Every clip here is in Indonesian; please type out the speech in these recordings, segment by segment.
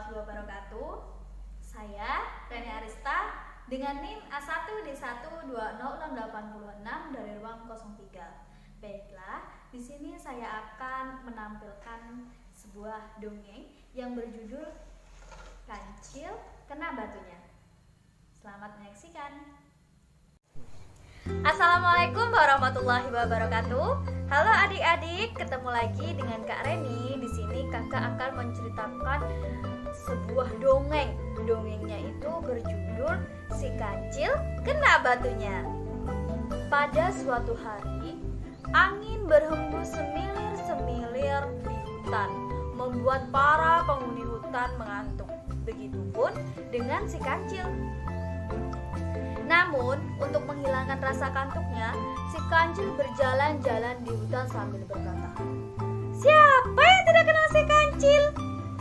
warahmatullahi wabarakatuh. Saya Reni Arista dengan NIM A1D1206806 dari ruang 03. Baiklah, di sini saya akan menampilkan sebuah dongeng yang berjudul Kancil Kena Batunya. Selamat menyaksikan. Assalamualaikum warahmatullahi wabarakatuh. Halo adik-adik, ketemu lagi dengan Kak Reni. Di sini kakak akan menceritakan sebuah dongeng. Dongengnya itu berjudul Si Kancil Kena Batunya. Pada suatu hari, angin berhembus semilir-semilir di hutan, membuat para penghuni hutan mengantuk. Begitupun dengan si kancil. Namun, untuk menghilangkan rasa kantuknya, si kancil berjalan-jalan di hutan sambil berkata, "Siapa yang tidak kenal si kancil?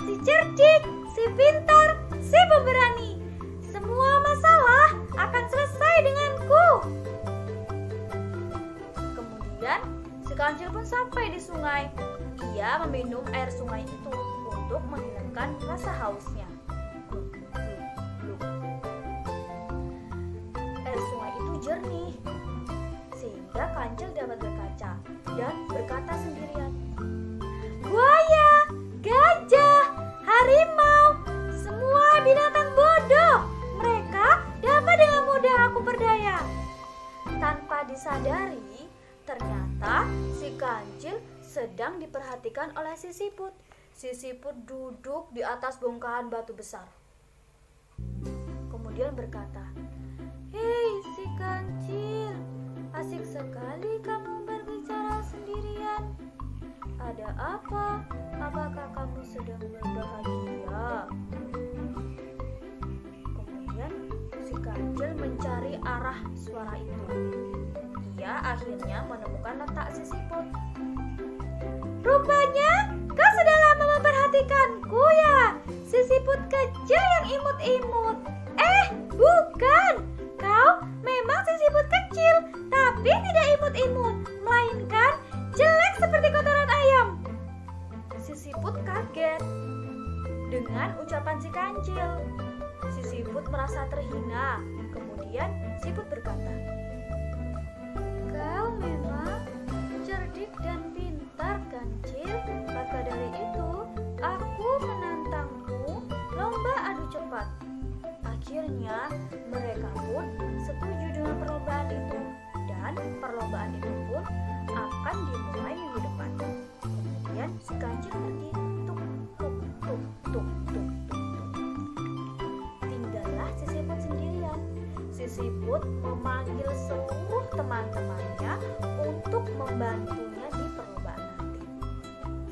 Si cerdik, si pintar, si pemberani. Semua masalah akan selesai denganku." Kemudian, si kancil pun sampai di sungai. Ia meminum air sungai itu untuk menghilangkan rasa hausnya. Jernih, sehingga kancil dapat berkaca dan berkata sendirian, "Buaya, gajah, harimau, semua binatang bodoh. Mereka dapat dengan mudah aku berdaya." Tanpa disadari, ternyata si kancil sedang diperhatikan oleh si siput. Si siput duduk di atas bongkahan batu besar. Kemudian berkata, "Hei si kancil, asik sekali kamu berbicara sendirian. Ada apa? Apakah kamu sedang berbahagia?" Kemudian si kancil mencari arah suara itu. Ia akhirnya menemukan letak si siput. "Rupanya kau sudah lama memperhatikanku ya, si siput kecil yang imut-imut." Bukan! Kau memang si siput kecil, tapi tidak imut-imut, melainkan jelek seperti kotoran ayam. Si siput kaget dengan ucapan si kancil. Si siput merasa terhina. Kemudian siput berkata, "Kau memang cerdik dan pintar, kancil. Maka dari itu, aku menantangmu lomba adu cepat." Akhirnya mereka pun setuju dengan perlombaan itu, dan perlombaan itu pun akan dimulai minggu depan. Kemudian si kancil pergi, tuk tuk tuk tuk tuk tuk. Tinggallah si siput sendirian. Si siput memanggil seluruh teman-temannya untuk membantunya di perlombaan nanti.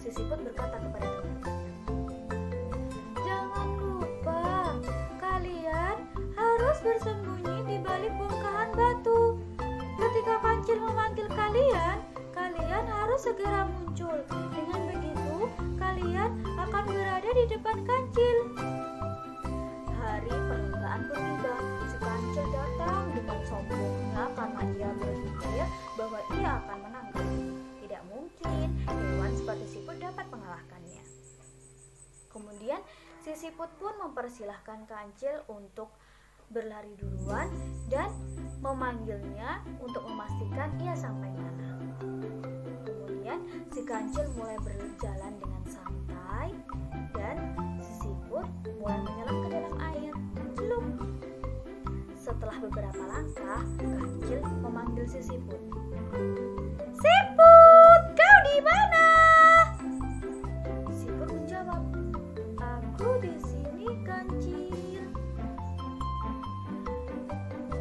Si siput berkata kepada teman-temannya, "Jangan lupa, kalian harus bersembunyi di balik bongkahan batu. Ketika kancil memanggil kalian, kalian harus segera muncul. Dengan begitu, kalian akan berada di depan kancil." Hari perlombaan pun tiba. Si kancil datang dengan sombongnya karena ia berpikir bahwa ia akan menang. Tidak mungkin hewan seperti siput dapat mengalahkannya. Kemudian si siput pun mempersilahkan kancil untuk berlari duluan dan memanggilnya untuk memastikan ia sampai mana. Kemudian si kancil mulai berjalan dengan santai dan si siput mulai menyelam ke dalam air. Celup. Setelah beberapa langkah, kancil memanggil si siput. "Siput, kau di mana?" Siput menjawab, "Aku di sini, kancil."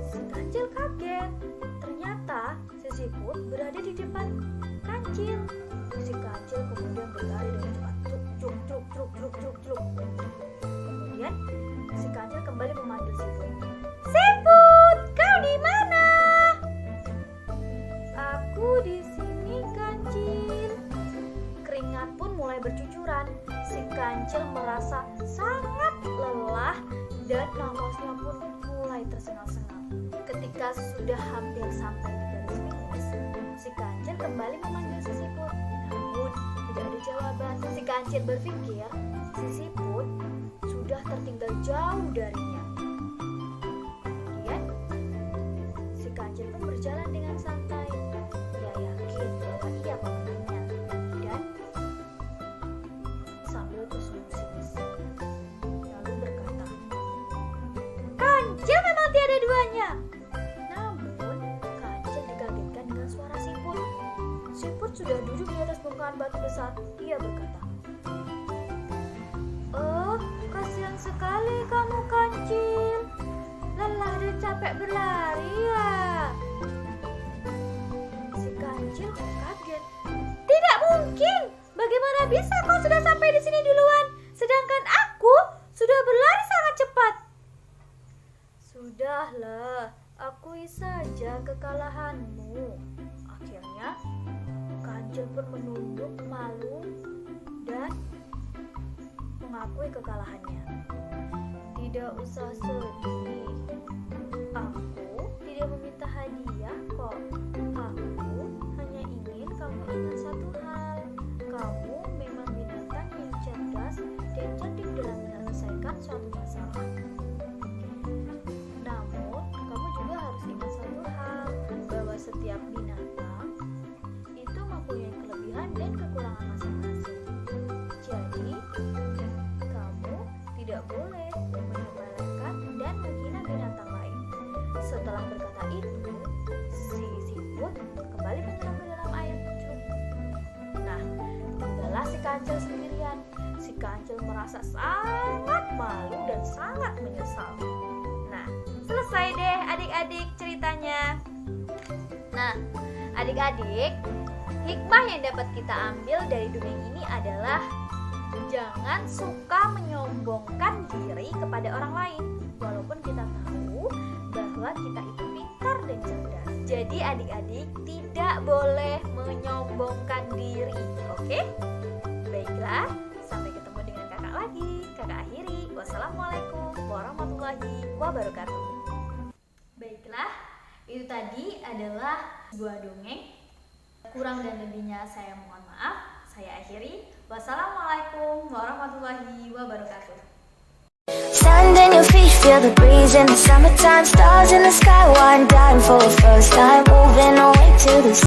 Si kancil kaget. Ternyata si siput berada di depan kancil. Si kancil kemudian berlari dengan cepat. Cuk cuk cuk cuk cuk cuk. Kemudian si kancil kembali memanggil siput. "Siput, kau di mana?" "Aku di sini, kancil." Keringat pun mulai bercucuran. Si kancil merasa sangat lelah dan nafasnya pun mulai tersengal-sengal. Ketika sudah hampir sampai di garis finish, si kancil kembali memanggil si siput. Namun tidak ada jawaban. Si kancil berpikir si siput sudah tertinggal jauh darinya. Kemudian, si kancil pun berjalan dengan santai. Ia yakin bahwa ia pemenangnya dan sambil tersenyum sinis. Lalu berkata, "Kancil memang tiada duanya." Namun, kancil dikagetkan dengan suara siput. Siput sudah duduk di atas bongkahan batu besar. Ia berkata, "Oh, kasihan sekali kamu, kancil. Lelah dan capek berlari ya." Si kancil kaget. "Tidak mungkin. Bagaimana bisa kau sudah sampai di sini duluan, sedangkan aku sudah berlari sangat cepat?" "Sudahlah, akui saja kekalahanmu." Akhirnya, kancil pun menunduk malu dan mengakui kekalahannya. "Tidak usah sedih. Aku tidak meminta hadiah kok. Aku hanya ingin kamu ingat satu hal. Kamu memang binatang yang cerdas dan cerdik dalam menyelesaikan suatu masalah. Namun, kamu juga harus ingat satu hal, bahwa setiap binatang itu mempunyai kelebihan dan kekurangan masing-masing. Jadi, kamu tidak boleh menyepelekan dan menghina binatang lain." Setelah berkata itu, si siput kembali menyelam ke dalam air. Nah, tinggallah si kancil sendirian. Si kancil merasa sangat malu dan sangat menyesal. Nah, selesai deh adik-adik ceritanya. Nah, adik-adik, hikmah yang dapat kita ambil dari dongeng ini adalah jangan suka menyombongkan diri kepada orang lain, walaupun kita tahu bahwa kita itu pintar dan cerdas. Jadi adik-adik tidak boleh menyombongkan diri, oke? Baiklah, sampai ketemu dengan kakak lagi. Kakak akhiri, wassalamualaikum warahmatullahi wabarakatuh. Baiklah, itu tadi adalah sebuah dongeng. Kurang dan lebihnya saya mohon maaf. Saya akhiri. Wassalamualaikum warahmatullahi wabarakatuh. Stand in your feet, feel the breeze in the summertime. Stars in the sky, wind down for the first time. Moving away to the